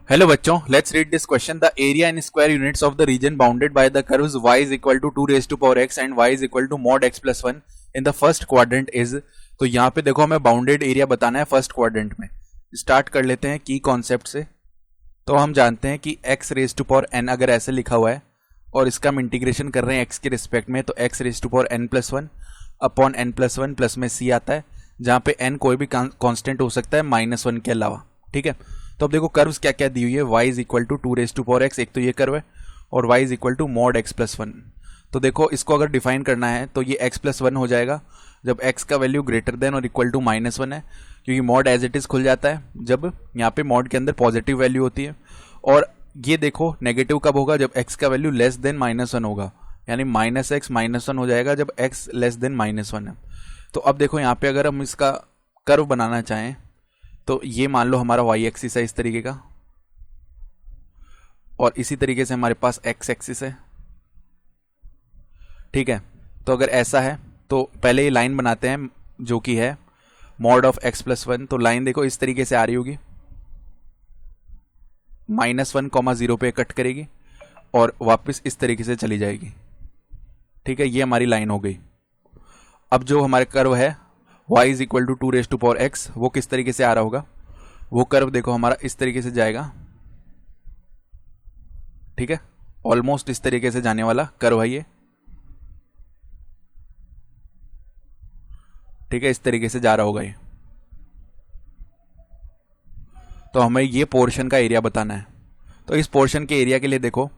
Hello बच्चों, let's read this question. The area in square units of the region bounded by the curves y is equal to 2 raise to power x and y is equal to mod x plus 1 in the first quadrant is. तो यहाँ पे देखो हमें bounded area बताना है first quadrant में। Start कर लेते हैं की कॉन्सेप्ट से। तो हम जानते हैं कि x raise to power n अगर ऐसे लिखा हुआ है और इसका हम इंटीग्रेशन कर रहे हैं x के रिस्पेक्ट में, तो x raise to power n plus 1 upon n plus 1 plus में c आता है, जहाँ पे n कोई भी कांस्टेंट हो सकता है -1 के अलावा। ठीक है, तो अब देखो कर्व्स क्या क्या दी हुई है। y is equal to 2 raise to power x, एक तो ये कर्व है, और y is equal to mod x plus 1। तो देखो इसको अगर डिफाइन करना है तो ये x प्लस 1 हो जाएगा जब x का वैल्यू ग्रेटर देन और इक्वल टू -1 है, क्योंकि मॉड एज इट इज खुल जाता है जब यहाँ पे मॉड के अंदर पॉजिटिव वैल्यू होती है। और ये देखो नेगेटिव कब होगा, जब x का वैल्यू लेस देन -1 होगा, यानी -x -1 हो जाएगा जब x लेस देन -1 है। तो अब देखो यहाँ पे अगर हम इसका कर्व बनाना चाहें तो ये मान लो हमारा y एक्सिस है इस तरीके का, और इसी तरीके से हमारे पास x एक्सिस है। ठीक है, तो अगर ऐसा है तो पहले ये लाइन बनाते हैं जो कि है मॉड ऑफ x प्लस 1। तो लाइन देखो इस तरीके से आ रही होगी, -1, 0 पे कट करेगी और वापस इस तरीके से चली जाएगी। ठीक है, ये हमारी लाइन हो गई। अब जो हमारे कर्व है y is equal to 2 raise to power x, वो किस तरीके से आ रहा होगा, वो कर्व देखो हमारा इस तरीके से जाएगा। ठीक है, ऑलमोस्ट इस तरीके से जाने वाला कर्व है ये। ठीक है, इस तरीके से जा रहा होगा ये। तो हमें ये पोर्शन का एरिया बताना है। तो इस पोर्शन के एरिया के लिए देखो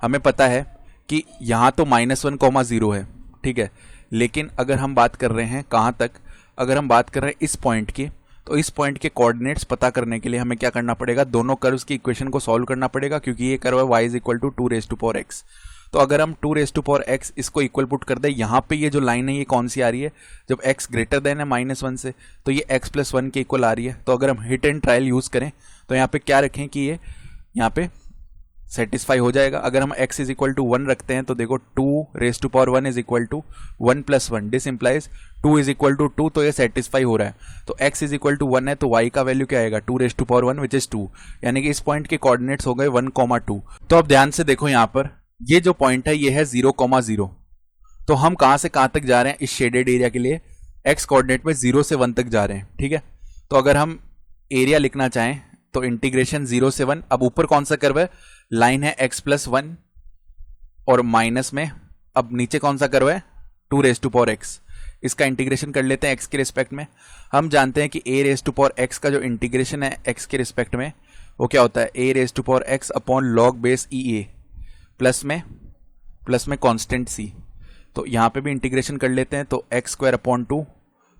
हमें पता है कि यहाँ तो -1, 0 है। ठीक है, लेकिन अगर हम बात कर रहे हैं कहाँ तक, अगर हम बात कर रहे हैं इस पॉइंट की, तो इस पॉइंट के कोऑर्डिनेट्स पता करने के लिए हमें क्या करना पड़ेगा, दोनों कर्व्स की इक्वेशन को सॉल्व करना पड़ेगा, क्योंकि ये कर्व है y is equal to 2 raise to power x। तो अगर हम 2 रेज टू पावर x इसको इक्वल पुट कर दे, यहाँ पे ये जो लाइन है ये कौन सी आ रही है, जब x ग्रेटर देन है -1 से, तो ये x प्लस 1 के इक्वल आ रही है। तो अगर हम हिट एंड ट्रायल यूज करें तो यहाँ पे क्या रखें कि ये यहाँ पे सेटिस्फाई हो जाएगा। अगर हम x इज इक्वल टू 1 रखते हैं तो देखो 2 raise to power 1 is equal to 1 plus 1, this implies 2 is equal to 2, तो ये सेटिस्फाई हो रहा है। तो x इज इक्वल टू 1 है तो y का वैल्यू क्या आएगा, 2 raise to power 1 which is 2, यानी कि इस पॉइंट के कोऑर्डिनेट्स हो गए 1, 2। तो अब ध्यान से देखो यहाँ पर ये जो पॉइंट है ये है 0, 0। तो हम कहां से कहां तक जा रहे हैं इस शेडेड एरिया के लिए, x कोऑर्डिनेट में 0 से 1 तक जा रहे हैं। ठीक है, तो अगर हम एरिया लिखना चाहें तो इंटीग्रेशन 0 से 1। अब ऊपर कौन सा कर्व है, लाइन है x प्लस 1 और माइनस में, अब नीचे कौन सा कर्व है 2 रेज टू पावर x। इसका इंटीग्रेशन कर लेते हैं x के रिस्पेक्ट में। हम जानते हैं कि a raise to power x का जो इंटीग्रेशन है x के रिस्पेक्ट में वो क्या होता है, a raise to power x upon log base e a plus में कांस्टेंट c। तो यहाँ पे भी इंटीग्रेशन कर लेते हैं, तो x square upon 2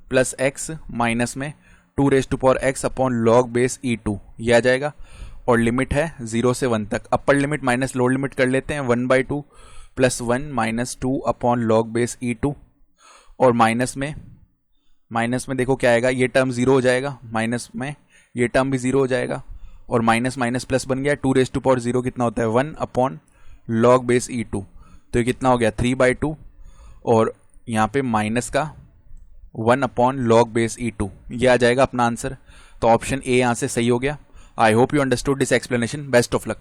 plus x minus में 2 raise to power x upon log base e2, ये आ जाएगा। और लिमिट है 0 से 1 तक, upper limit minus lower limit कर लेते हैं, 1/2 plus 1 minus 2 upon log base e2। और माइनस में देखो क्या आएगा, ये टर्म 0 हो जाएगा, माइनस में ये टर्म भी 0 हो जाएगा, और माइनस माइनस प्लस बन गया। 2 रेज टू पावर 0 कितना होता है, 1 अपॉन लॉग बेस e2, तो ये कितना हो गया 3/2, और यहाँ पे माइनस का 1 अपॉन लॉग बेस e2, ये आ जाएगा अपना आंसर। तो ऑप्शन ए यहाँ से सही हो गया। I hope you understood this explanation. Best of luck.